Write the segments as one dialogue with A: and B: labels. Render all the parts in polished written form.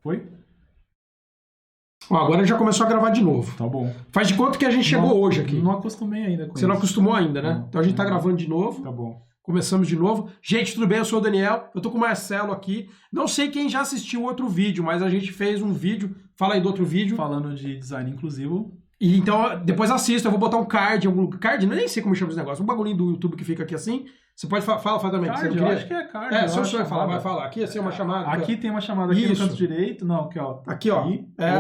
A: Foi?
B: Ó, agora já começou a gravar de novo.
A: Tá bom.
B: Faz de conta que a gente chegou hoje aqui.
A: Não acostumei ainda com
B: Você não acostumou ainda, né?
A: Não.
B: Então a gente tá gravando de novo.
A: Tá bom.
B: Começamos de novo. Gente, tudo bem? Eu sou o Daniel. Eu tô com o Marcelo aqui. Não sei quem já assistiu outro vídeo, mas a gente fez um vídeo. Fala aí do outro vídeo.
A: Falando de design inclusivo.
B: E então, depois assista. Eu vou botar um card. Card? Nem sei como chama esse negócio. Um bagulhinho do YouTube que fica aqui assim. Você pode falar também.
A: Card,
B: que você não
A: eu
B: queria?
A: acho que é card.
B: É, se o senhor falar, vai falar. Aqui assim é uma chamada.
A: Aqui tem uma chamada aqui
B: Isso.
A: no canto direito. Não, aqui ó.
B: Aqui, ó.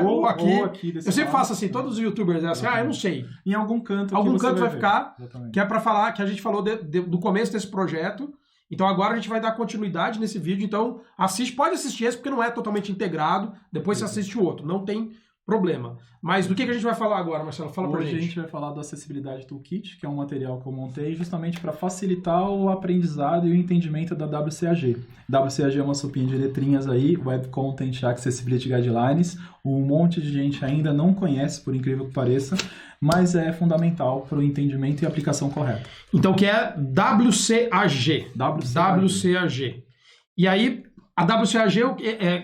A: Ou
B: aqui.
A: aqui desse
B: Eu sempre
A: lado.
B: faço assim. Todos os YouTubers é assim. Ah, eu não sei.
A: Em algum canto.
B: Algum
A: aqui você
B: canto vai
A: ver.
B: ficar.
A: Exatamente.
B: Que é pra falar que a gente falou do começo desse projeto. Então agora a gente vai dar continuidade nesse vídeo. Então pode assistir esse porque não é totalmente integrado. Depois você assiste o outro. Não tem problema. Mas do que a gente vai falar agora, Marcelo? Fala pra gente.
A: Hoje a gente vai falar do Acessibilidade Toolkit, que é um material que eu montei justamente para facilitar o aprendizado e o entendimento da WCAG. WCAG é uma sopinha de letrinhas aí, Web Content Accessibility Guidelines. Um monte de gente ainda não conhece, por incrível que pareça, mas é fundamental para o entendimento e aplicação correta.
B: Então que é WCAG. WCAG. E aí, a WCAG,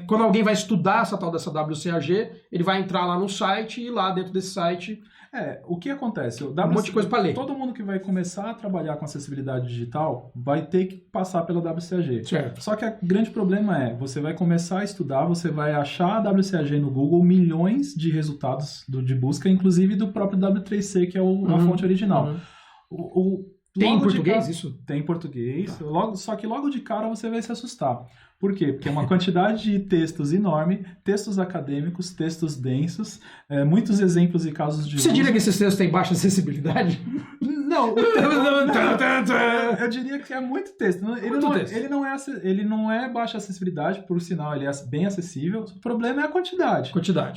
B: quando alguém vai estudar essa tal dessa WCAG, ele vai entrar lá no site e lá dentro desse site...
A: O que acontece?
B: Um monte de coisa para ler.
A: Todo mundo que vai começar a trabalhar com acessibilidade digital vai ter que passar pela WCAG.
B: Certo.
A: Só que o grande problema você vai começar a estudar, você vai achar a WCAG no Google, milhões de resultados de busca, inclusive do próprio W3C, que é a fonte original.
B: Tem em português isso?
A: Tem em português, só que logo de cara você vai se assustar. Por quê? Porque é uma quantidade de textos enorme, textos acadêmicos, textos densos, muitos exemplos e casos de
B: Você
A: uso.
B: diria que esses textos têm baixa acessibilidade?
A: Não, eu diria que é muito texto. Ele não é baixa acessibilidade, por sinal, ele é bem acessível. O problema é a quantidade.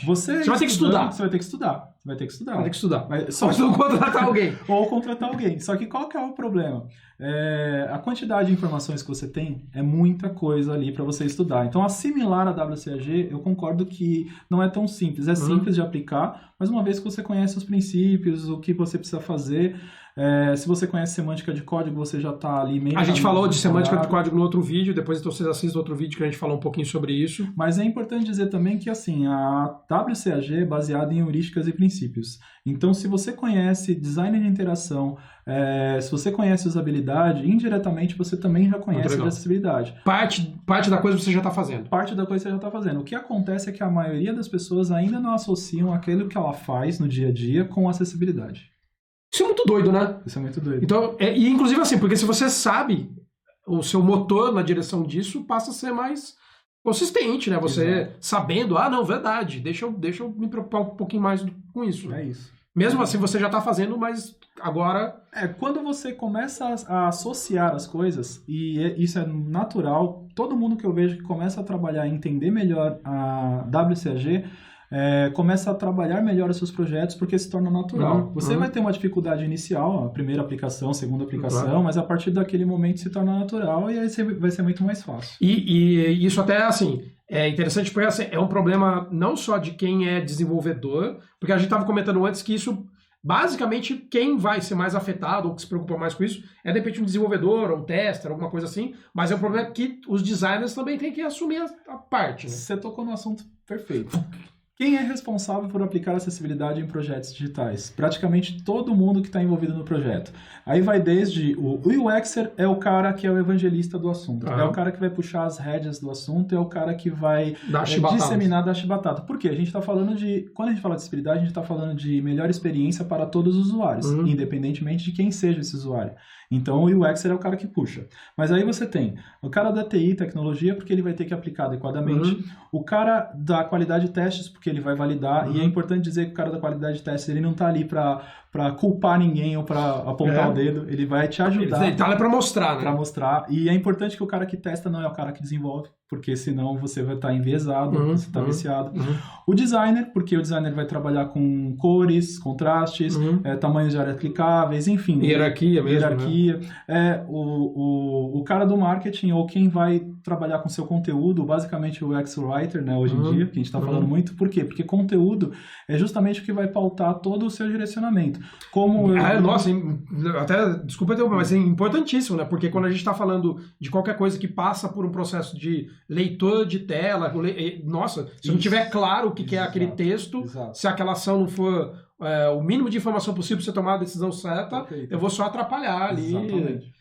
A: Você vai ter que estudar. Você vai ter que estudar.
B: Vai ter que estudar.
A: Só
B: se não contratar alguém.
A: Ou contratar alguém. Só que qual que é o problema? A quantidade de informações que você tem é muita coisa ali para você estudar. Então, assimilar a WCAG, eu concordo que não é tão simples. É simples de aplicar, mas uma vez que você conhece os princípios, o que você precisa fazer, se você conhece semântica de código, você já está ali meio...
B: A gente falou de semântica de código no outro vídeo, depois então vocês assistem outro vídeo que a gente falou um pouquinho sobre isso.
A: Mas é importante dizer também que assim, a WCAG é baseada em heurísticas e princípios. Então, se você conhece design de interação, se você conhece usabilidade, indiretamente você também já conhece de acessibilidade.
B: Parte da coisa você já está fazendo.
A: Parte da coisa você já está fazendo. O que acontece é que a maioria das pessoas ainda não associam aquilo que ela faz no dia a dia com acessibilidade.
B: Isso é muito doido, né?
A: Isso é muito doido.
B: Então, e inclusive assim, porque se você sabe o seu motor na direção disso, passa a ser mais consistente, né? Você sabendo, não, verdade, deixa eu me preocupar um pouquinho mais com isso.
A: É isso.
B: Mesmo assim, você já está fazendo, mas agora...
A: Quando você começa a associar as coisas, e isso é natural, todo mundo que eu vejo que começa a trabalhar e entender melhor a WCAG... começa a trabalhar melhor os seus projetos porque se torna natural. Você vai ter uma dificuldade inicial, a primeira aplicação, a segunda aplicação, mas a partir daquele momento se torna natural e aí vai ser muito mais fácil.
B: E isso até, assim, é interessante porque assim, é um problema não só de quem é desenvolvedor, porque a gente estava comentando antes que isso, basicamente, quem vai ser mais afetado ou que se preocupa mais com isso é, de repente, um desenvolvedor, ou um tester, alguma coisa assim, mas é um problema que os designers também têm que assumir a parte. Né?
A: Você tocou no assunto perfeito. Quem é responsável por aplicar acessibilidade em projetos digitais? Praticamente todo mundo que está envolvido no projeto. Aí vai desde o UXer é o cara que é o evangelista do assunto. É o cara que vai puxar as rédeas do assunto, é o cara que vai disseminar da chibatada. Por quê? A gente está falando quando a gente fala de acessibilidade, a gente está falando de melhor experiência para todos os usuários, independentemente de quem seja esse usuário. Então o UXer é o cara que puxa. Mas aí você tem o cara da TI, tecnologia, porque ele vai ter que aplicar adequadamente. O cara da qualidade de testes, porque ele vai validar. E é importante dizer que o cara da qualidade de testes, ele não está ali para culpar ninguém ou para apontar o dedo. Ele vai te ajudar.
B: Ele tá lá para mostrar, né?
A: Para mostrar. E é importante que o cara que testa não é o cara que desenvolve, porque senão você vai estar enviesado, você está viciado. O designer, porque o designer vai trabalhar com cores, contrastes, tamanhos de áreas clicáveis, enfim.
B: Hierarquia mesmo,
A: hierarquia. O cara do marketing ou quem vai trabalhar com seu conteúdo, basicamente o UX Writer, né, hoje em dia, que a gente está falando muito. Por quê? Porque conteúdo é justamente o que vai pautar todo o seu direcionamento. Como
B: Nossa, até, desculpa interromper, mas é importantíssimo, né? Porque quando a gente está falando de qualquer coisa que passa por um processo de leitor de tela, nossa, se não tiver claro o que é aquele texto, se aquela ação não for o mínimo de informação possível para você tomar a decisão certa, eu vou só atrapalhar ali.
A: Exatamente.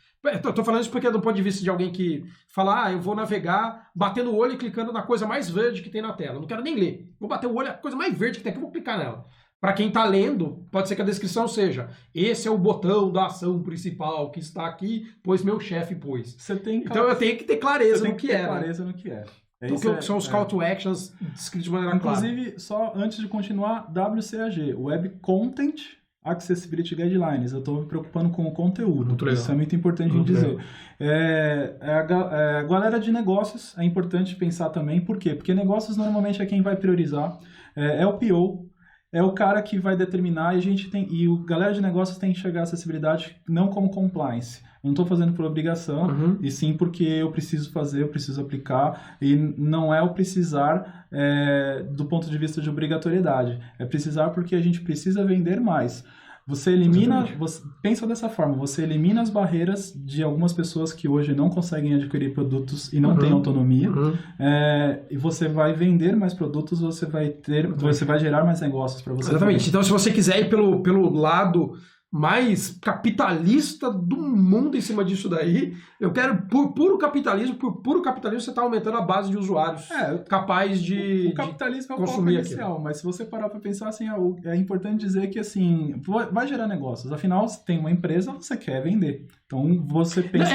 B: Tô falando isso porque do ponto de vista de alguém que fala, eu vou navegar batendo o olho e clicando na coisa mais verde que tem na tela. Não quero nem ler. Vou bater o olho, a coisa mais verde que tem aqui, eu vou clicar nela. Para quem está lendo, pode ser que a descrição seja: esse é o botão da ação principal que está aqui, pois meu chefe pôs. Então eu tenho que ter clareza no que é.
A: Clareza no que é.
B: Então, são os call to actions descritos de maneira clara.
A: Inclusive, só antes de continuar, WCAG, Web Content Accessibility Guidelines. Eu estou me preocupando com o conteúdo. Isso é muito importante a gente dizer. A galera de negócios é importante pensar também. Por quê? Porque negócios normalmente é quem vai priorizar. É o PO. É o cara que vai determinar e o galera de negócios tem que enxergar a acessibilidade não como compliance. Eu não estou fazendo por obrigação, e sim porque eu preciso fazer, eu preciso aplicar, e não é o precisar do ponto de vista de obrigatoriedade. É precisar porque a gente precisa vender mais. Você elimina, pensa dessa forma, você elimina as barreiras de algumas pessoas que hoje não conseguem adquirir produtos e não têm autonomia, e você vai vender mais produtos, você vai gerar mais negócios para você.
B: Exatamente.
A: Fazer.
B: Então, se você quiser ir pelo lado mais capitalista do mundo em cima disso daí, eu quero por puro capitalismo você está aumentando a base de usuários capaz de
A: o capitalismo
B: de
A: é o foco inicial, mas se você parar para pensar assim, é importante dizer que assim, vai gerar negócios, afinal você tem uma empresa, você quer vender, então você pensa...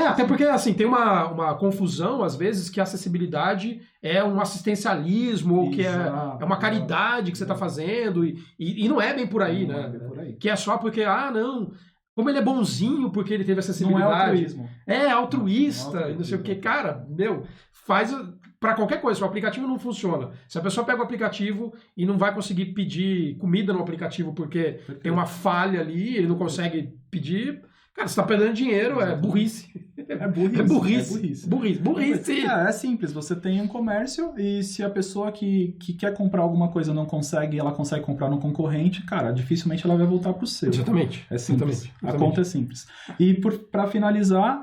B: até porque assim, tem uma confusão às vezes que a acessibilidade é um assistencialismo, ou que é uma caridade que você está fazendo, e não é bem por aí, né?
A: É bem por aí.
B: Que é só porque, não, como ele é bonzinho porque ele teve acessibilidade.
A: Não é altruísmo.
B: É altruísta, e não sei o que. Cara, faz para qualquer coisa. Se o aplicativo não funciona, se a pessoa pega o aplicativo e não vai conseguir pedir comida no aplicativo porque tem uma falha ali, ele não consegue pedir... Cara, você tá perdendo dinheiro, é burrice.
A: É burrice.
B: Burrice.
A: É simples, você tem um comércio e se a pessoa que quer comprar alguma coisa não consegue, ela consegue comprar no concorrente, cara, dificilmente ela vai voltar pro seu.
B: Exatamente.
A: É simples.
B: Exatamente.
A: A conta é simples. E para finalizar,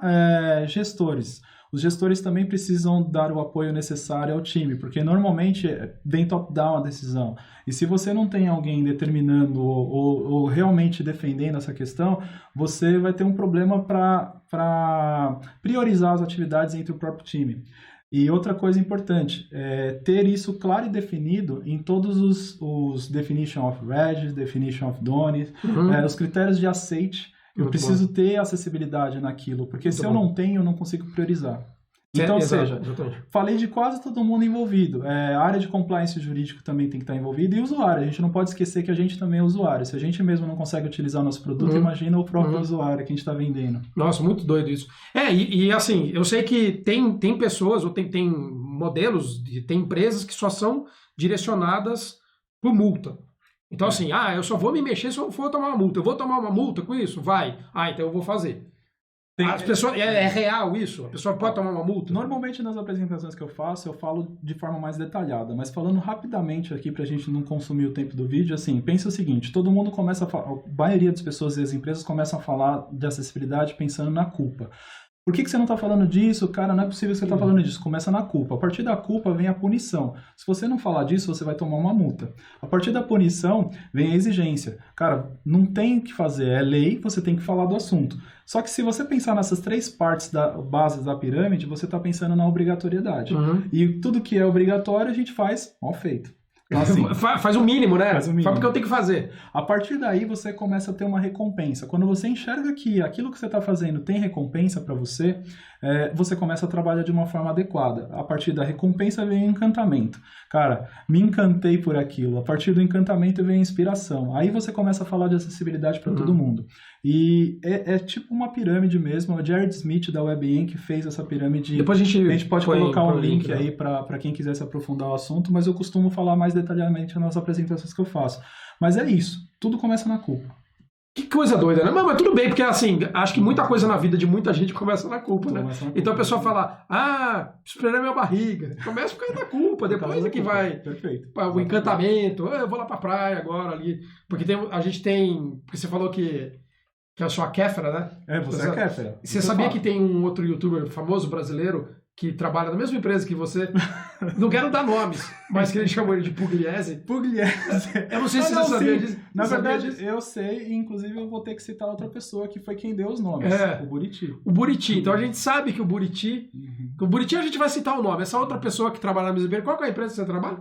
A: gestores. Os gestores também precisam dar o apoio necessário ao time, porque normalmente vem top-down a decisão. E se você não tem alguém determinando ou realmente defendendo essa questão, você vai ter um problema para priorizar as atividades entre o próprio time. E outra coisa importante, ter isso claro e definido em todos os definition of reg, definition of done, os critérios de aceite. Eu preciso ter acessibilidade naquilo, porque se eu não tenho, eu não consigo priorizar. Então, ou seja, falei de quase todo mundo envolvido. A área de compliance jurídico também tem que estar envolvida e o usuário. A gente não pode esquecer que a gente também é usuário. Se a gente mesmo não consegue utilizar o nosso produto, imagina o próprio usuário que a gente está vendendo.
B: Nossa, muito doido isso. E assim, eu sei que tem pessoas, ou tem modelos, tem empresas que só são direcionadas por multa. Então assim, eu só vou me mexer se eu for tomar uma multa. Eu vou tomar uma multa com isso? Vai. Então eu vou fazer. As pessoas, é real isso? A pessoa pode tomar uma multa?
A: Normalmente nas apresentações que eu faço, eu falo de forma mais detalhada, mas falando rapidamente aqui pra gente não consumir o tempo do vídeo, assim, pensa o seguinte, todo mundo começa a falar, a maioria das pessoas e as empresas começam a falar de acessibilidade pensando na culpa. Por que você não está falando disso? Cara, não é possível que você está falando disso. Começa na culpa. A partir da culpa vem a punição. Se você não falar disso, você vai tomar uma multa. A partir da punição vem a exigência. Cara, não tem o que fazer. É lei, você tem que falar do assunto. Só que se você pensar nessas três partes bases da pirâmide, você está pensando na obrigatoriedade. E tudo que é obrigatório, a gente faz mal feito.
B: Então, assim, faz o mínimo, né?
A: Faz o mínimo.
B: Faz porque eu tenho que fazer.
A: A partir daí você começa a ter uma recompensa. Quando você enxerga que aquilo que você está fazendo tem recompensa para você, você começa a trabalhar de uma forma adequada. A partir da recompensa vem o encantamento. Cara, me encantei por aquilo. A partir do encantamento vem a inspiração. Aí você começa a falar de acessibilidade para todo mundo. E é tipo uma pirâmide mesmo. O Jared Smith da WebInc fez essa pirâmide.
B: Depois a gente
A: pode colocar um link aí para quem quiser se aprofundar o assunto, mas eu costumo falar mais detalhadamente nas apresentações que eu faço. Mas é isso. Tudo começa na culpa.
B: Que coisa doida, né? Mas tudo bem, porque assim, acho que muita coisa na vida de muita gente começa na culpa, né? Então a pessoa fala, esperei minha barriga. Começa por causa da culpa, depois é que vai.
A: Perfeito.
B: O encantamento, eu vou lá pra praia agora ali. Porque a gente tem. Porque você falou que eu sou a Kéfera, né?
A: Você é a Kéfera.
B: Você sabia que tem um outro youtuber famoso brasileiro que trabalha na mesma empresa que você? Não quero dar nomes, mas que ele chamou ele de Pugliese.
A: Pugliese.
B: Eu não sei se você sabia disso.
A: Na verdade, eu sei, e inclusive eu vou ter que citar outra pessoa que foi quem deu os nomes. O Buriti.
B: O Buriti. Então a gente sabe que o Buriti... O Buriti a gente vai citar o nome. Essa outra pessoa que trabalha na mesma empresa, qual que é a empresa que você trabalha?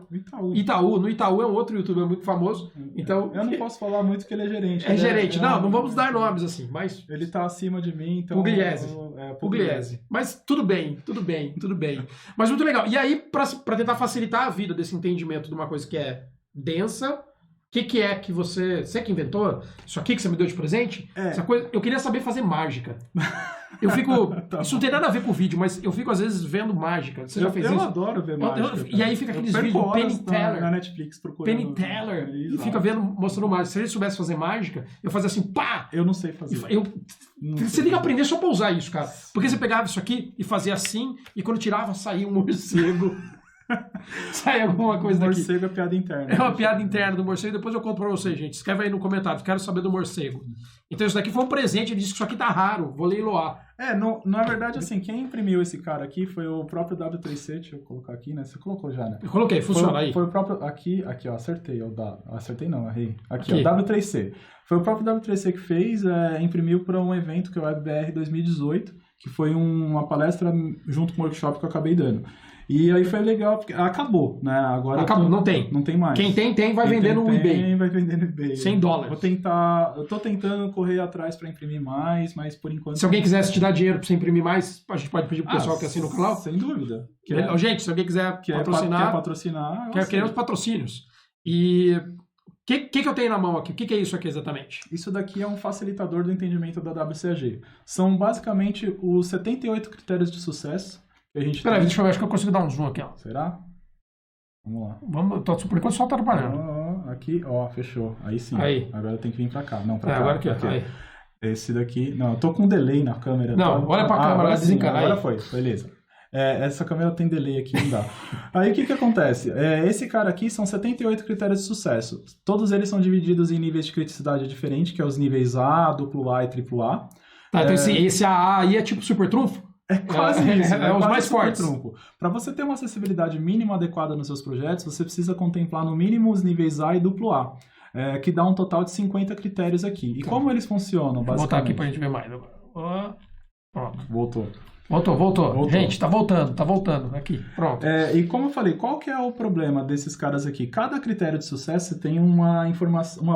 A: Itaú.
B: No Itaú é um outro youtuber muito famoso. Então,
A: eu não posso falar muito que ele é gerente.
B: É gerente. Não vamos dar nomes assim, mas...
A: Ele tá acima de mim, então...
B: Pugliese. Mas tudo bem. Mas muito legal. E aí, pra tentar facilitar a vida desse entendimento de uma coisa que é densa, o que é que você que inventou? Isso aqui que você me deu de presente? Essa coisa, eu queria saber fazer mágica. Eu fico... Isso não tem nada a ver com o vídeo, mas eu fico às vezes vendo mágica. Você já fez isso?
A: Eu adoro ver mágica.
B: E aí fica aqueles vídeos Penny Teller.
A: Na Netflix procurando.
B: Penny Teller. E fica mostrando mágica. Se ele soubesse fazer mágica, eu fazia assim, pá!
A: Eu não sei fazer.
B: Você tem que aprender só pra usar isso, cara. Porque você pegava isso aqui e fazia assim, e quando tirava, saía um morcego. Sai alguma coisa daqui.
A: Morcego é piada interna.
B: É uma piada interna do morcego. Depois eu conto pra vocês, gente. Escreve aí no comentário. Quero saber do morcego. Então isso daqui foi um presente. Ele disse que isso aqui tá raro. Vou leiloar.
A: Na verdade, assim, quem imprimiu esse cara aqui foi o próprio W3C. Deixa eu colocar aqui, né? Você colocou já, né?
B: Eu coloquei. Funciona aí.
A: Foi o próprio... Aqui, ó. Acertei. Acertei não, errei. Aqui, ó. W3C. Foi o próprio W3C que fez. Imprimiu para um evento que é o WebBR 2018. Que foi uma palestra junto com o workshop que eu acabei dando. E aí foi legal, porque acabou, né? Agora
B: acabou, não tem.
A: Não tem mais.
B: Quem tem, vai vender no eBay.
A: Vai vender no eBay.
B: $100.
A: Eu tô tentando correr atrás para imprimir mais, mas por enquanto...
B: Se alguém quisesse te dar dinheiro para você imprimir mais, a gente pode pedir pro pessoal que assina o canal?
A: Sem dúvida.
B: Gente, se alguém quiser patrocinar... Queremos patrocínios. E... O que eu tenho na mão aqui? O que é isso aqui exatamente?
A: Isso daqui é um facilitador do entendimento da WCAG. São basicamente os 78 critérios de sucesso que a gente
B: Peraí, deixa eu ver, acho que eu consigo dar um zoom aqui, ó.
A: Será? Vamos lá.
B: Por enquanto só tá trabalhando.
A: Aqui, fechou. Aí sim.
B: Aí.
A: Agora tem que vir pra cá. Não, pra cá.
B: Agora aqui, ó. Aí.
A: Esse daqui... Não, eu tô com delay na câmera.
B: Não, olha pra câmera, desencana.
A: Agora foi, beleza. Essa câmera tem delay aqui, não dá. Aí o que acontece? Esse cara aqui são 78 critérios de sucesso. Todos eles são divididos em níveis de criticidade diferentes, que é os níveis A, AA e AAA.
B: Tá, então esse AA aí é tipo super trunfo?
A: É quase isso.
B: É os mais fortes.
A: Para você ter uma acessibilidade mínima adequada nos seus projetos, você precisa contemplar no mínimo os níveis A e AA, que dá um total de 50 critérios aqui. E como eles funcionam, basicamente?
B: Vou botar aqui pra gente ver mais. Pronto.
A: Voltou.
B: Gente, tá voltando. Aqui, pronto.
A: E como eu falei, qual que é o problema desses caras aqui? Cada critério de sucesso tem uma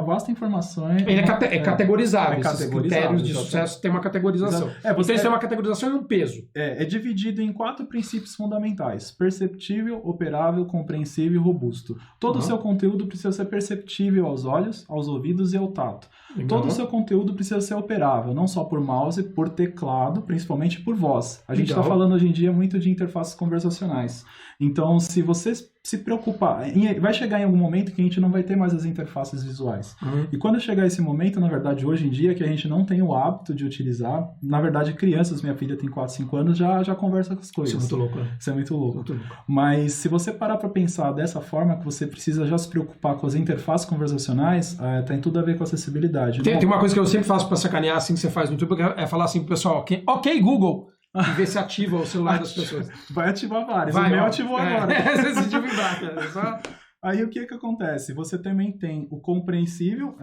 A: vasta informação.
B: Ele é categorizado. Esses critérios de sucesso tem uma categorização. Você tem uma categorização e um peso.
A: É dividido em 4 princípios fundamentais: perceptível, operável, compreensível e robusto. Todo o seu conteúdo precisa ser perceptível aos olhos, aos ouvidos e ao tato.
B: Legal.
A: Todo o seu conteúdo precisa ser operável, não só por mouse, por teclado, principalmente por voz. A gente está falando hoje em dia muito de interfaces conversacionais. Então, se você se preocupar... Vai chegar em algum momento que a gente não vai ter mais as interfaces visuais. E quando chegar esse momento, na verdade, hoje em dia, que a gente não tem o hábito de utilizar... Na verdade, crianças, minha filha tem 4, 5 anos, já conversa com as coisas.
B: Isso é muito louco, né?
A: Isso é muito louco. Mas se você parar para pensar dessa forma, que você precisa já se preocupar com as interfaces conversacionais, tem tudo a ver com acessibilidade.
B: Tem uma coisa que eu sempre faço para sacanear, assim, que você faz no YouTube, é falar assim pro pessoal, ok, Google... E ver se ativa o celular das pessoas.
A: Vai ativar vários. O meu ativou agora.
B: Você decidiu vibrar, cara.
A: Aí o que acontece? Você também tem o compreensível,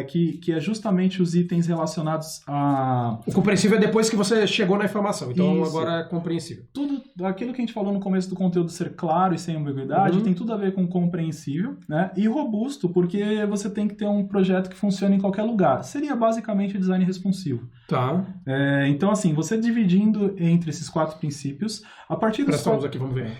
A: que é justamente os itens relacionados a...
B: O compreensível é depois que você chegou na informação, então agora é compreensível.
A: Tudo aquilo que a gente falou no começo do conteúdo ser claro e sem ambiguidade, tem tudo a ver com compreensível, né? E robusto, porque você tem que ter um projeto que funcione em qualquer lugar. Seria basicamente design responsivo.
B: Tá.
A: Então, assim, você dividindo entre esses 4 princípios, a partir dos...
B: Prestamos aqui, vamos ver.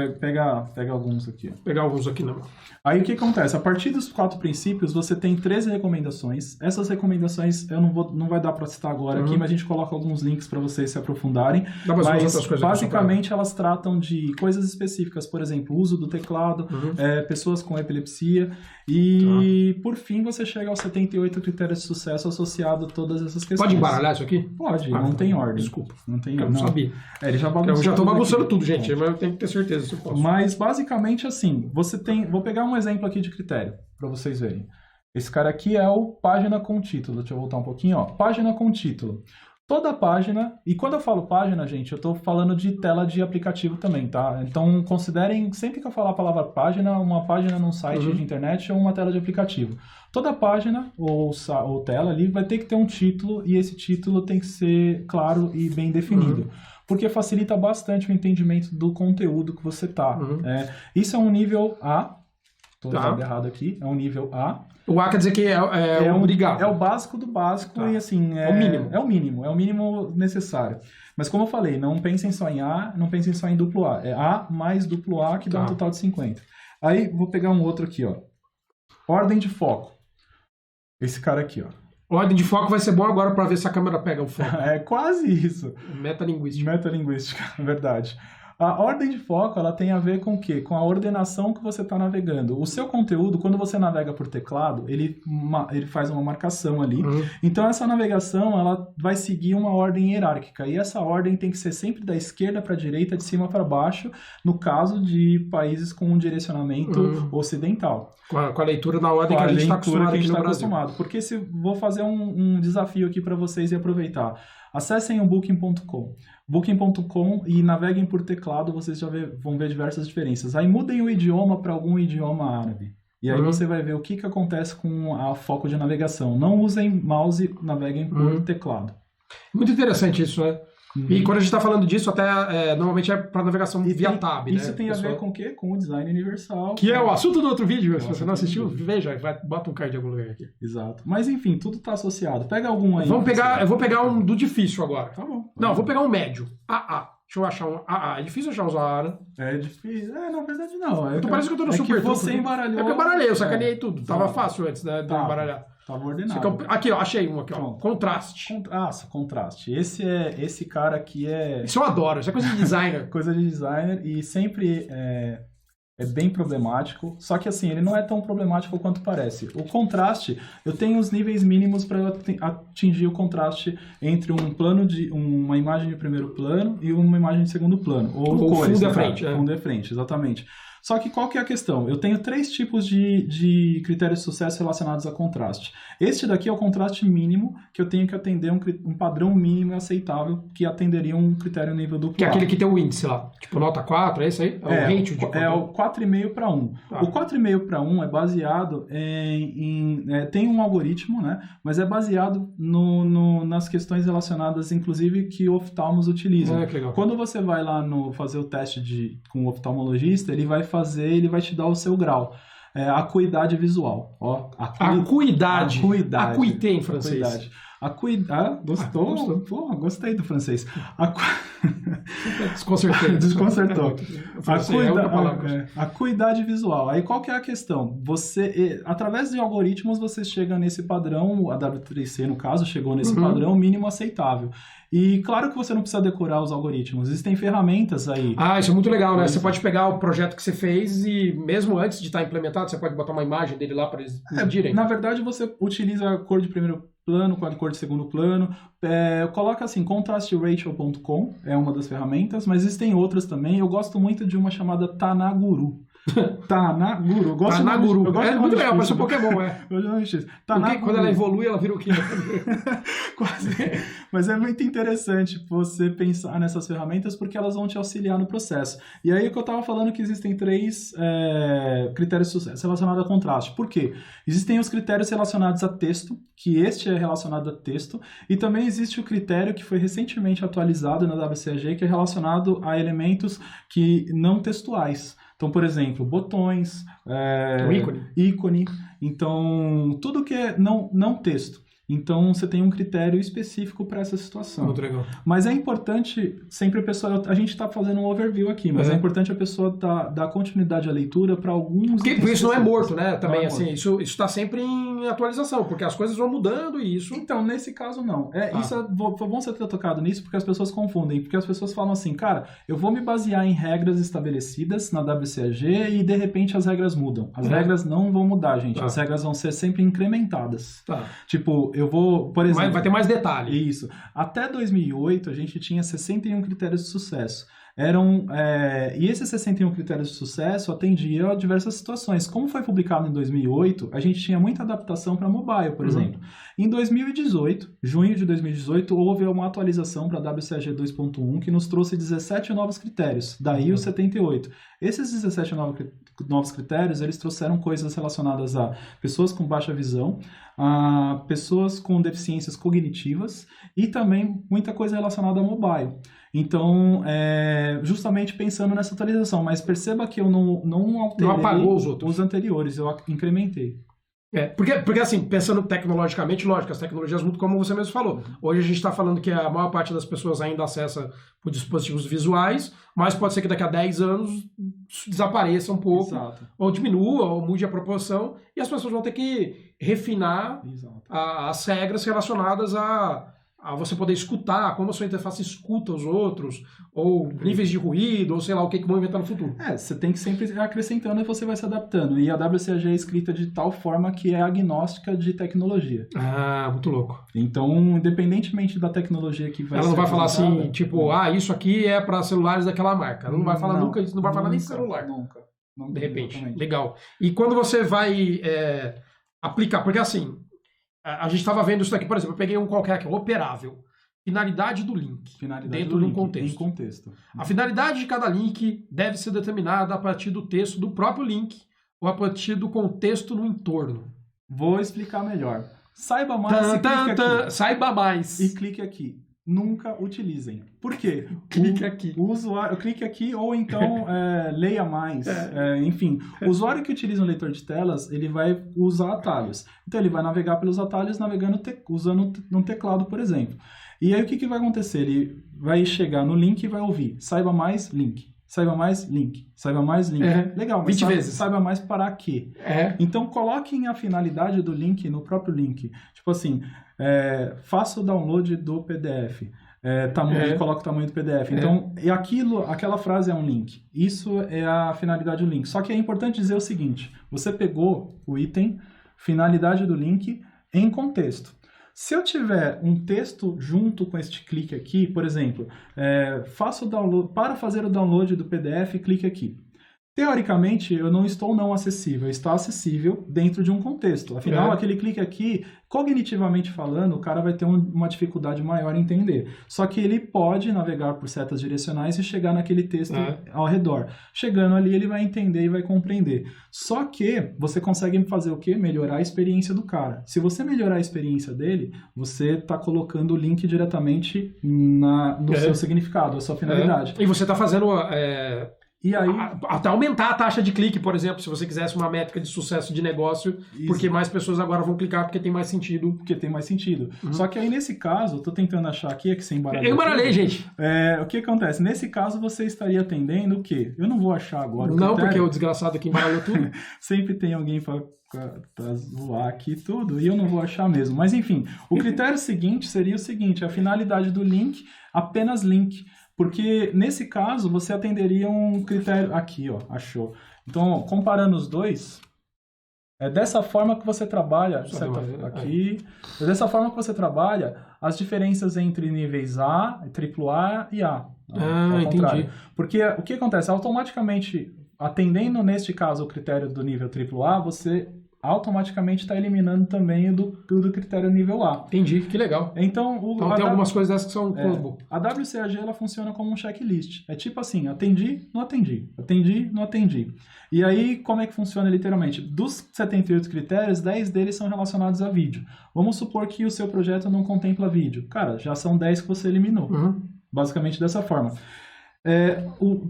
A: Pega alguns aqui. Ó.
B: Vou pegar alguns aqui na mão.
A: Aí o que acontece? A partir dos 4 princípios, você tem 13 recomendações. Essas recomendações não vai dar para citar agora aqui, mas a gente coloca alguns links para vocês se aprofundarem.
B: Mas
A: outras coisas basicamente elas tratam de coisas específicas, por exemplo, uso do teclado, pessoas com epilepsia e por fim você chega aos 78 critérios de sucesso associado a todas essas questões.
B: Pode embaralhar isso aqui?
A: Pode, não tem ordem.
B: Desculpa.
A: Eu não sabia. Ele já bagunçou.
B: Eu já tô bagunçando tudo, gente, mas eu tenho que ter certeza se eu posso.
A: Mas basicamente assim, vou pegar um exemplo aqui de critério para vocês verem. Esse cara aqui é o página com título. Deixa eu voltar um pouquinho, ó. Página com título. Toda página, e quando eu falo página, gente, eu estou falando de tela de aplicativo também, tá? Então considerem, sempre que eu falar a palavra página, uma página num site de internet ou uma tela de aplicativo. Toda página ou tela ali vai ter que ter um título e esse título tem que ser claro e bem definido. Porque facilita bastante o entendimento do conteúdo que você tá. Isso é um nível A. Estou usando errado aqui. É um nível A.
B: O A quer dizer que é obrigado.
A: É o básico do básico e assim...
B: É o mínimo.
A: É o mínimo. É o mínimo necessário. Mas como eu falei, não pensem só em A, não pensem só em duplo A. É A mais duplo A que dá um total de 50. Aí, vou pegar um outro aqui, ó. Ordem de foco. Esse cara aqui, ó.
B: Ordem de foco vai ser bom agora para ver se a câmera pega o foco.
A: É quase isso.
B: Metalinguística.
A: Metalinguística, verdade. A ordem de foco, ela tem a ver com o quê? Com a ordenação que você está navegando. O seu conteúdo, quando você navega por teclado, ele faz uma marcação ali. Então, essa navegação, ela vai seguir uma ordem hierárquica. E essa ordem tem que ser sempre da esquerda para a direita, de cima para baixo, no caso de países com um direcionamento ocidental.
B: Com a leitura na ordem que a gente está acostumado aqui no Brasil.
A: Porque vou fazer um desafio aqui para vocês e aproveitar. Acessem o Booking.com. Booking.com e naveguem por teclado, vocês já vão ver diversas diferenças. Aí mudem o idioma para algum idioma árabe. E aí você vai ver o que acontece com a foco de navegação. Não usem mouse, naveguem por teclado.
B: Muito interessante isso, né? E quando a gente está falando disso, até normalmente é para navegação via tab, né?
A: Isso tem a ver com o quê? Com o design universal.
B: Que é o assunto do outro vídeo. Se você não assistiu, veja, bota um card em algum lugar aqui.
A: Exato. Mas enfim, tudo está associado. Pega algum aí.
B: Eu vou pegar um do difícil agora.
A: Tá bom.
B: Não, vou pegar um médio. AA. Deixa eu achar um AA. É difícil achar uns AA, né?
A: É difícil. Na verdade não.
B: Parece que eu tô no super truco.
A: Você embaralhou.
B: É que eu embaralhei, eu sacanei tudo. Tava fácil antes, né? De embaralhar.
A: Tava ordenado.
B: Aqui, ó, achei um aqui, ó. Contraste.
A: Contraste. Esse cara aqui é...
B: Isso eu adoro, isso é coisa de designer.
A: Coisa de designer e sempre é bem problemático. Só que assim, ele não é tão problemático quanto parece. O contraste, eu tenho os níveis mínimos para atingir o contraste entre uma imagem de primeiro plano e uma imagem de segundo plano. Ou cores,
B: fundo à frente.
A: Fundo à frente, exatamente. Só que qual que é a questão? Eu tenho 3 tipos de critérios de sucesso relacionados a contraste. Este daqui é o contraste mínimo, que eu tenho que atender um padrão mínimo aceitável, que atenderia um critério nível duplo A.
B: Que é aquele que tem o índice lá, tipo nota 4, é isso aí?
A: É o ratio de é o 4,5 para 1. Tá. O 4,5 para 1 é baseado tem um algoritmo, né? Mas é baseado nas questões relacionadas, inclusive, que oftalmos utilizam.
B: Que legal.
A: Quando você vai lá fazer o teste com o oftalmologista, ele vai te dar o seu grau. Acuidade visual. Ó,
B: acuidade. Acuité em francês.
A: Gostou? Pô, gostei do francês.
B: Desconcertou.
A: Acuidade visual. Aí qual que é a questão? Através de algoritmos, você chega nesse padrão, a W3C no caso, chegou nesse padrão mínimo aceitável. E claro que você não precisa decorar os algoritmos, existem ferramentas aí.
B: Isso é muito legal, né? Você pode pegar o projeto que você fez e mesmo antes de estar implementado, você pode botar uma imagem dele lá para eles medirem.
A: Na verdade, você utiliza a cor de primeiro plano com a cor de segundo plano. Coloca assim, contrastratio.com é uma das ferramentas, mas existem outras também. Eu gosto muito de uma chamada Tanaguru. Tanaguru.
B: Tanaguru. É muito legal, parece um Pokémon, Quando ela evolui, ela vira o quê?
A: Quase. Mas é muito interessante você pensar nessas ferramentas porque elas vão te auxiliar no processo. E aí que eu estava falando que existem 3 critérios de sucesso relacionados a contraste. Por quê? Existem os critérios relacionados a texto, que este é relacionado a texto, e também existe o critério que foi recentemente atualizado na WCAG, que é relacionado a elementos que não textuais. Então, por exemplo, botões,
B: ícone.
A: Então, tudo que é não texto. Então, você tem um critério específico para essa situação.
B: Muito legal.
A: Mas é importante, sempre a pessoa... A gente está fazendo um overview aqui, mas é importante a pessoa dar continuidade à leitura para alguns...
B: Porque isso não é morto, né? Também,
A: não é
B: assim,
A: morto.
B: isso está sempre em atualização, porque as coisas vão mudando e isso...
A: Então, nesse caso, não. Foi bom você ter tocado nisso, porque as pessoas confundem. Porque as pessoas falam assim, cara, eu vou me basear em regras estabelecidas na WCAG e, de repente, as regras mudam. As regras não vão mudar, gente. As regras vão ser sempre incrementadas. Tipo, eu vou, por exemplo...
B: Vai ter mais detalhe.
A: Isso. Até 2008, a gente tinha 61 critérios de sucesso. E esses 61 critérios de sucesso atendiam a diversas situações. Como foi publicado em 2008, a gente tinha muita adaptação para mobile, por exemplo. Em 2018, junho de 2018, houve uma atualização para a WCAG 2.1 que nos trouxe 17 novos critérios, daí os 78. Esses 17 novos critérios, eles trouxeram coisas relacionadas a pessoas com baixa visão, a pessoas com deficiências cognitivas e também muita coisa relacionada a mobile. Então, justamente pensando nessa atualização, mas perceba que eu não alterei
B: não apagou os outros.
A: Os anteriores, eu incrementei.
B: Porque assim, pensando tecnologicamente, lógico, as tecnologias mudam como você mesmo falou. Hoje a gente está falando que a maior parte das pessoas ainda acessa por dispositivos visuais, mas pode ser que daqui a 10 anos desapareça um pouco, ou diminua, ou mude a proporção, e as pessoas vão ter que refinar as regras relacionadas a você poder escutar, como a sua interface escuta os outros, ou níveis de ruído, ou sei lá o que vão inventar no futuro.
A: Você tem que sempre ir acrescentando e você vai se adaptando. E a WCAG é escrita de tal forma que é agnóstica de tecnologia.
B: Muito louco.
A: Então, independentemente da tecnologia que vai ser...
B: Ela não vai falar assim, tipo, isso aqui é para celulares daquela marca. Ela não vai falar nunca isso, não vai falar nem celular.
A: Nunca.
B: De repente. Exatamente. Legal. E quando você vai aplicar, porque assim... A gente estava vendo isso daqui, por exemplo, eu peguei um qualquer aqui, operável. Finalidade do link. Dentro de um contexto.
A: Em contexto.
B: A finalidade de cada link deve ser determinada a partir do texto do próprio link ou a partir do contexto no entorno.
A: Vou explicar melhor. Saiba mais e clique aqui.
B: Saiba mais.
A: E clique aqui. Nunca utilizem. Por quê?
B: Clique aqui.
A: O usuário, clique aqui ou então leia mais. Enfim, o usuário que utiliza um leitor de telas, ele vai usar atalhos. Então, ele vai navegar pelos atalhos usando um teclado, por exemplo. E aí, o que vai acontecer? Ele vai chegar no link e vai ouvir. Saiba mais, link. Saiba mais, link. Saiba mais, link. Legal, mas
B: 20 vezes.
A: Saiba mais para quê? Então, coloquem a finalidade do link no próprio link. Tipo assim, faça o download do PDF. Coloca o tamanho do PDF. Então, aquela frase é um link. Isso é a finalidade do link. Só que é importante dizer o seguinte, você pegou o item, finalidade do link, em contexto. Se eu tiver um texto junto com este clique aqui, por exemplo, faça o download, para fazer o download do PDF, clique aqui. Teoricamente, eu não estou não acessível, está acessível dentro de um contexto. Afinal, aquele clique aqui, cognitivamente falando, o cara vai ter uma dificuldade maior em entender. Só que ele pode navegar por setas direcionais e chegar naquele texto ao redor. Chegando ali, ele vai entender e vai compreender. Só que você consegue fazer o quê? Melhorar a experiência do cara. Se você melhorar a experiência dele, você está colocando o link diretamente no seu significado, a sua finalidade.
B: E você está fazendo...
A: E aí,
B: até aumentar a taxa de clique, por exemplo, se você quisesse uma métrica de sucesso de negócio, porque mais pessoas agora vão clicar porque tem mais sentido. Só que aí, nesse caso, eu tô tentando achar aqui, que você embaralhou. Eu embaralhei, gente.
A: O que acontece? Nesse caso, você estaria atendendo o quê? Eu não vou achar agora.
B: Não, porque o desgraçado aqui embaralhou tudo.
A: Sempre tem alguém para zoar aqui tudo, e eu não vou achar mesmo. Mas, enfim, o critério seguinte seria o seguinte, a finalidade do link, apenas link. Porque, nesse caso, você atenderia um critério... Aqui, ó, achou. Então, comparando os dois, é dessa forma que você trabalha... É dessa forma que você trabalha as diferenças entre níveis A, AAA e A.
B: Entendi.
A: Porque o que acontece? Automaticamente, atendendo, neste caso, o critério do nível AAA, você... automaticamente está eliminando também do critério nível A.
B: Entendi, que legal.
A: Então
B: tem algumas coisas dessas que são combo.
A: A WCAG ela funciona como um checklist. É tipo assim, atendi, não atendi. Atendi, não atendi. E aí, como é que funciona literalmente? Dos 78 critérios, 10 deles são relacionados a vídeo. Vamos supor que o seu projeto não contempla vídeo. Cara, já são 10 que você eliminou. Basicamente dessa forma.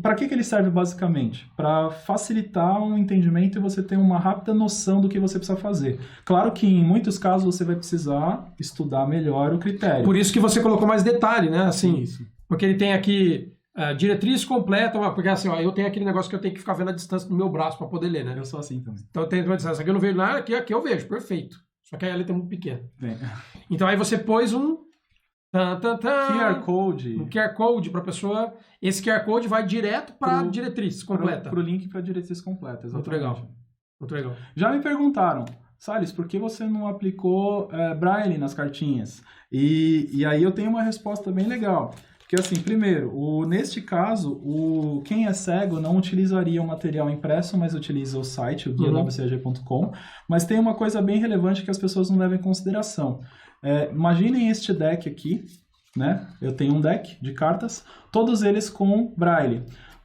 A: Para que ele serve basicamente? Para facilitar um entendimento e você ter uma rápida noção do que você precisa fazer. Claro que em muitos casos você vai precisar estudar melhor o critério.
B: Por isso que você colocou mais detalhe, né? Assim,
A: Isso.
B: porque ele tem aqui diretriz completa, porque assim, ó, eu tenho aquele negócio que eu tenho que ficar vendo a distância do meu braço para poder ler, né?
A: Eu sou assim também.
B: Então eu tenho uma distância. Aqui eu não vejo nada, aqui eu vejo, perfeito. Só que aí a letra é muito pequena.
A: Bem,
B: Então aí você pôs um
A: QR Code.
B: um QR Code para a pessoa. Esse QR Code vai direto para a diretriz completa.
A: Para o link para a diretriz completa, exatamente.
B: Muito legal. Muito legal.
A: Já me perguntaram, Salles, por que você não aplicou Braille nas cartinhas? E aí eu tenho uma resposta bem legal. Porque assim, primeiro, neste caso, quem é cego não utilizaria o material impresso, mas utiliza o site, o guia.wcag.com. Mas tem uma coisa bem relevante que as pessoas não levam em consideração. Imaginem este deck aqui, né? Eu tenho um deck de cartas, todos eles com Braille.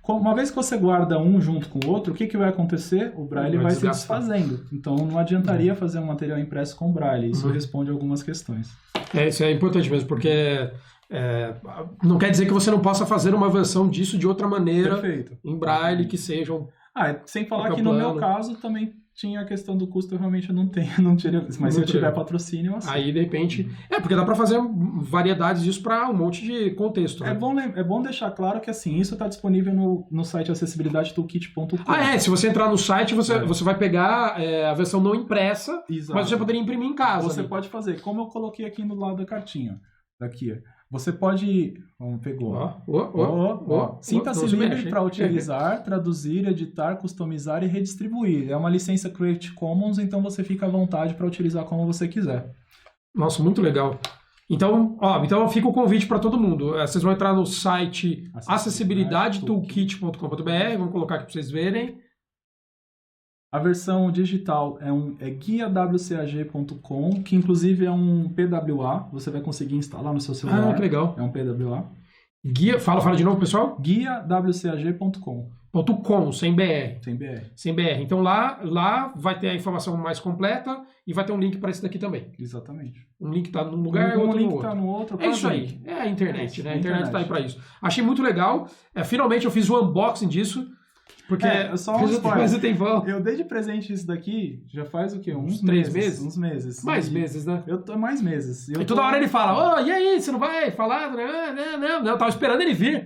A: Uma vez que você guarda um junto com o outro, o que vai acontecer? O Braille vai se desfazendo. Então não adiantaria fazer um material impresso com Braille. Isso responde algumas questões.
B: Isso é importante mesmo, porque não quer dizer que você não possa fazer uma versão disso de outra maneira.
A: Perfeito.
B: Em Braille, que sejam...
A: sem falar que no meu caso também tinha a questão do custo, eu realmente não teria, mas se eu tiver patrocínio, eu
B: aí de repente... porque dá para fazer variedades disso para um monte de contexto. Né?
A: É bom deixar claro que assim, isso está disponível no site acessibilidadetoolkit.com.
B: Se você entrar no site, você vai pegar a versão não impressa,
A: Exato.
B: Mas você poderia imprimir em casa.
A: Você pode fazer, como eu coloquei aqui no lado da cartinha, daqui. Você pode... Pegou. Sinta-se livre para utilizar, traduzir, editar, customizar e redistribuir. É uma licença Creative Commons, então você fica à vontade para utilizar como você quiser.
B: Nossa, muito legal. Então fica o convite para todo mundo. Vocês vão entrar no site acessibilidadetoolkit.com.br, vamos colocar aqui para vocês verem.
A: A versão digital é guia.wcag.com, que inclusive é um PWA, você vai conseguir instalar no seu celular.
B: Que legal.
A: É um PWA.
B: Guia, fala de novo, pessoal.
A: guia.wcag.com.
B: .com, sem BR.
A: Sem BR.
B: Então lá vai ter a informação mais completa e vai ter um link para esse daqui também.
A: Exatamente.
B: Um link tá num lugar, outro
A: link
B: no outro.
A: Tá no outro.
B: É isso aí. É a internet, né? A internet tá aí para isso. Achei muito legal. Finalmente eu fiz o unboxing disso. Porque
A: só um
B: tempão.
A: Eu dei de presente isso daqui, já faz o quê? Uns
B: 3 meses?
A: Uns meses.
B: Mais meses, né?
A: Eu tô mais meses.
B: E toda hora ele fala, e aí, você não vai falar? Não, eu tava esperando ele vir.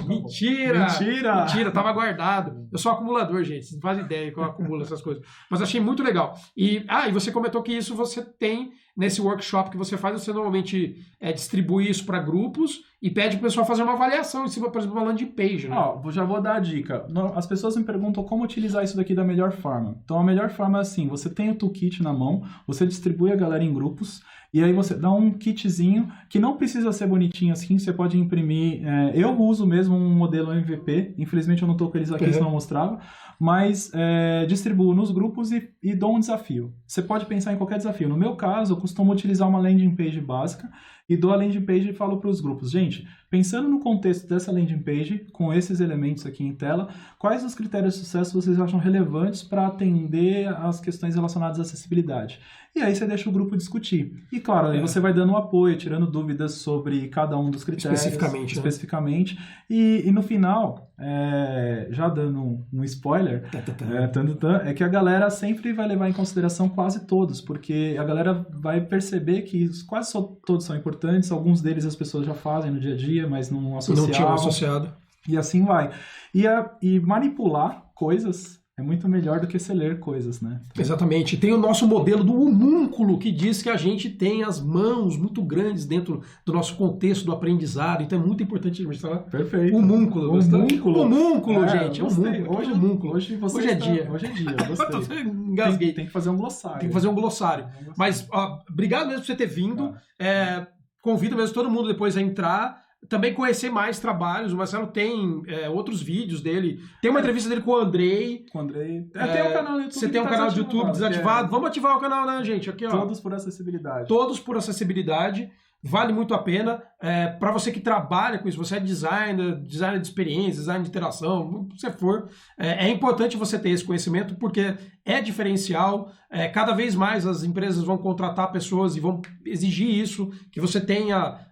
B: Mentira, tava guardado. Eu sou acumulador, gente, vocês não fazem ideia que eu acumulo essas coisas. Mas achei muito legal. E você comentou que isso você tem nesse workshop que você faz, você normalmente distribui isso para grupos e pede pro pessoal fazer uma avaliação em cima, por exemplo, uma landing page, né?
A: Já vou dar a dica. As pessoas me perguntam como utilizar isso daqui da melhor forma. Então, a melhor forma é assim, você tem o toolkit na mão, você distribui a galera em grupos, e aí você dá um kitzinho, que não precisa ser bonitinho assim, você pode imprimir... eu uso mesmo um modelo MVP, infelizmente eu não estou com eles aqui, senão eu mostrava, mas distribuo nos grupos e dou um desafio. Você pode pensar em qualquer desafio. No meu caso, eu costumo utilizar uma landing page básica, e dou a landing page e falo para os grupos, gente, pensando no contexto dessa landing page, com esses elementos aqui em tela, quais os critérios de sucesso vocês acham relevantes para atender às questões relacionadas à acessibilidade? E aí você deixa o grupo discutir. E claro, aí você vai dando um apoio, tirando dúvidas sobre cada um dos critérios. Especificamente. E no final, já dando um spoiler, é que a galera sempre vai levar em consideração quase todos, porque a galera vai perceber que quase todos são importantes, alguns deles as pessoas já fazem no dia a dia, mas não associavam.
B: Não tinham associado.
A: E assim vai. E manipular coisas é muito melhor do que você ler coisas, né?
B: Exatamente. Tem o nosso modelo do homúnculo, que diz que a gente tem as mãos muito grandes dentro do nosso contexto do aprendizado. Então é muito importante a gente falar.
A: Perfeito.
B: Homúnculo. Homúnculo, gente.
A: Homúnculo. Hoje é dia.
B: Gostei. Engasguei.
A: Tem que fazer um glossário.
B: Mas obrigado mesmo por você ter vindo. Convido mesmo todo mundo depois a entrar. Também conhecer mais trabalhos. O Marcelo tem outros vídeos dele. Tem uma entrevista dele com o Andrei.
A: Tem um canal no YouTube.
B: Você tem um canal de YouTube desativado. Vamos ativar o canal, né, gente? Aqui, ó.
A: Todos por acessibilidade.
B: Vale muito a pena. Para você que trabalha com isso, você é designer de experiência, design de interação, o que você for, é importante você ter esse conhecimento porque é diferencial. Cada vez mais as empresas vão contratar pessoas e vão exigir isso, que você tenha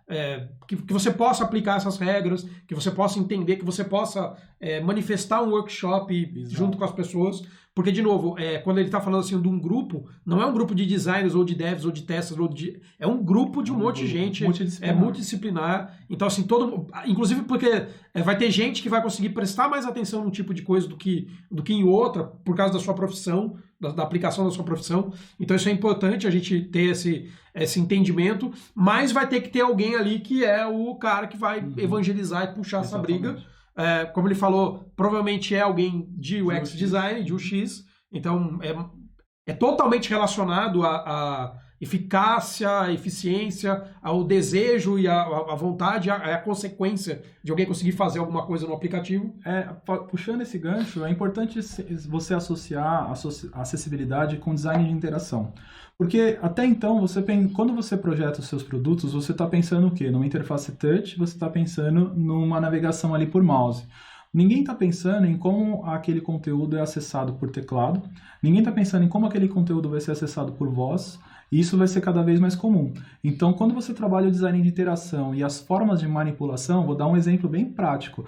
B: que você possa aplicar essas regras, que você possa entender, que você possa manifestar um workshop junto com as pessoas. Porque, de novo, quando ele está falando assim de um grupo, não é um grupo de designers ou de devs ou de testers, é um grupo de um monte de gente, é multidisciplinar. Então, assim, inclusive porque vai ter gente que vai conseguir prestar mais atenção num tipo de coisa do que em outra, por causa da sua profissão, da aplicação da sua profissão. Então, isso é importante a gente ter esse entendimento, mas vai ter que ter alguém ali que é o cara que vai evangelizar e puxar essa briga. Como ele falou, provavelmente é alguém de UX Design, de UX, então é totalmente relacionado à eficácia, à eficiência, ao desejo e à vontade, à consequência de alguém conseguir fazer alguma coisa no aplicativo.
A: Puxando esse gancho, é importante você associar a acessibilidade com design de interação. Porque até então, quando você projeta os seus produtos, você está pensando o quê? Numa interface touch, você está pensando numa navegação ali por mouse. Ninguém está pensando em como aquele conteúdo é acessado por teclado, ninguém está pensando em como aquele conteúdo vai ser acessado por voz, e isso vai ser cada vez mais comum. Então, quando você trabalha o design de interação e as formas de manipulação, vou dar um exemplo bem prático.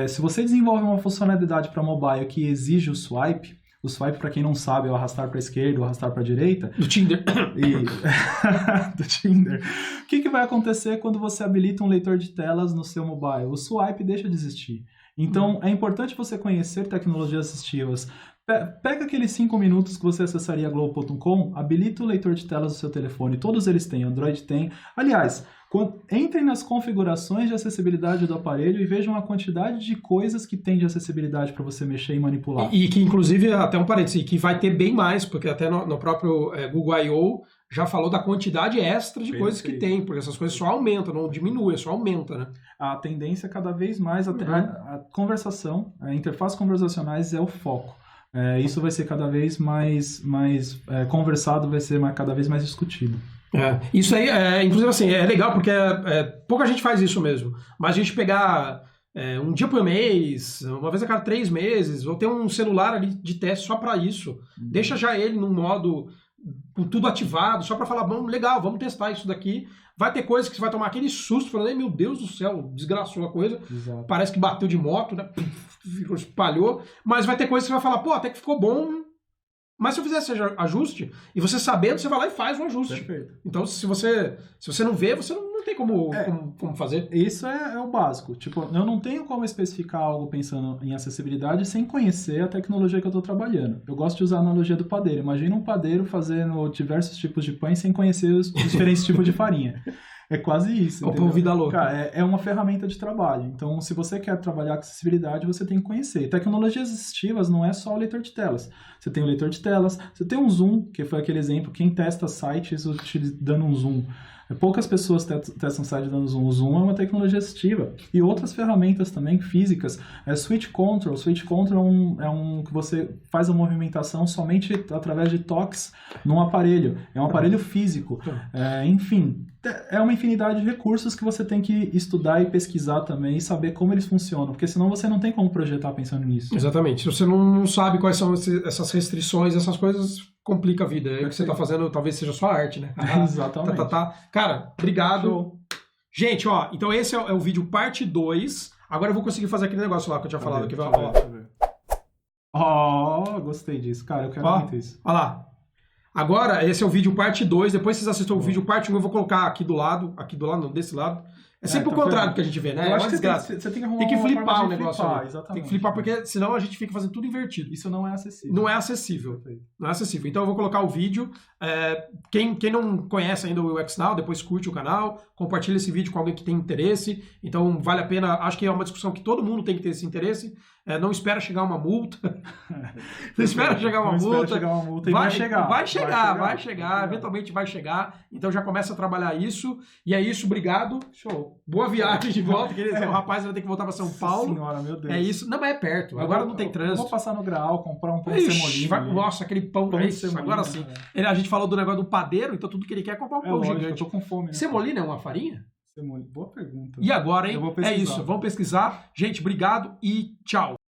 A: Se você desenvolve uma funcionalidade para mobile que exige o swipe, para quem não sabe, é o arrastar para a esquerda, o arrastar para a direita.
B: Do Tinder.
A: Do Tinder. O que vai acontecer quando você habilita um leitor de telas no seu mobile? O swipe deixa de existir. Então, é importante você conhecer tecnologias assistivas. Pega aqueles 5 minutos que você acessaria globo.com, habilita o leitor de telas do seu telefone. Todos eles têm, Android tem. Aliás, entrem nas configurações de acessibilidade do aparelho e vejam a quantidade de coisas que tem de acessibilidade para você mexer e manipular.
B: E que, inclusive, até um parênteses, que vai ter bem mais, porque até no próprio Google I.O. já falou da quantidade extra de coisas que tem, porque essas coisas só aumentam, não diminui, só aumenta, né?
A: A tendência é cada vez mais, a conversação, a interface conversacionais é o foco. Isso vai ser cada vez mais conversado, vai ser cada vez mais discutido.
B: Isso aí, inclusive assim, é legal porque pouca gente faz isso mesmo, mas a gente pegar um dia por mês, uma vez a cada 3 meses, ou ter um celular ali de teste só para isso, deixa já ele num modo com tudo ativado, só para falar, bom, legal, vamos testar isso daqui. Vai ter coisas que você vai tomar aquele susto, falando, meu Deus do céu, desgraçou a coisa.
A: Exato.
B: Parece que bateu de moto, né? Espalhou. Mas vai ter coisas que você vai falar, pô, até que ficou bom. Mas se eu fizer esse ajuste, e você sabendo, você vai lá e faz o ajuste.
A: Perfeito.
B: Então, se você não vê, você não tem como fazer.
A: Isso é o básico. Tipo, eu não tenho como especificar algo pensando em acessibilidade sem conhecer a tecnologia que eu estou trabalhando. Eu gosto de usar a analogia do padeiro. Imagina um padeiro fazendo diversos tipos de pães sem conhecer os diferentes tipos de farinha. É quase isso.
B: O povo vida louca.
A: Cara, é uma ferramenta de trabalho. Então, se você quer trabalhar com acessibilidade, você tem que conhecer. Tecnologias assistivas não é só o leitor de telas. Você tem o leitor de telas, você tem um zoom, que foi aquele exemplo, quem testa sites dando um zoom. Poucas pessoas testam site dando zoom. O zoom é uma tecnologia assistiva. E outras ferramentas também físicas. Switch Control. Switch Control é um que você faz a movimentação somente através de toques num aparelho. É um aparelho físico. Enfim, é uma infinidade de recursos que você tem que estudar e pesquisar também e saber como eles funcionam. Porque senão você não tem como projetar pensando nisso.
B: Exatamente. Se você não sabe quais são essas restrições, essas coisas, complica a vida. O que você está fazendo talvez seja só arte, né?
A: Exatamente.
B: Cara, obrigado. Show. Gente, ó, então esse é o vídeo parte 2. Agora eu vou conseguir fazer aquele negócio lá que eu tinha falado.
A: Gostei disso. Cara, eu quero muito isso.
B: Olha lá. Agora, esse é o vídeo parte 2. Depois vocês assistam o vídeo parte 1. Eu vou colocar aqui do lado, não, desse lado. É sempre o contrário que a gente vê, né?
A: Eu acho que você tem que
B: flipar o negócio.
A: Exatamente.
B: Tem que flipar, porque senão a gente fica fazendo tudo invertido.
A: Isso não é acessível.
B: Não é acessível. Não é acessível. Então eu vou colocar o vídeo. Quem não conhece ainda o UX Now, depois curte o canal, compartilha esse vídeo com alguém que tem interesse. Então vale a pena. Acho que é uma discussão que todo mundo tem que ter esse interesse. Não espera chegar uma multa. Não espera chegar uma multa.
A: Vai
B: chegar. Eventualmente vai chegar. Então já começa a trabalhar isso. E é isso. Obrigado.
A: Show.
B: Boa viagem de volta. O rapaz vai ter que voltar para São Paulo.
A: Senhora, meu Deus.
B: É isso. Não, mas é perto. Agora não tem trânsito.
A: Eu vou passar no Graal, comprar um pão de semolina.
B: Nossa, aquele pão de semolina. Agora sim. A gente falou do negócio do padeiro, então tudo que ele quer é comprar um pão gigante.
A: Eu tô com fome. Né?
B: Semolina é uma farinha?
A: Boa pergunta.
B: E agora, hein? É isso. Vamos pesquisar. Gente, obrigado e tchau.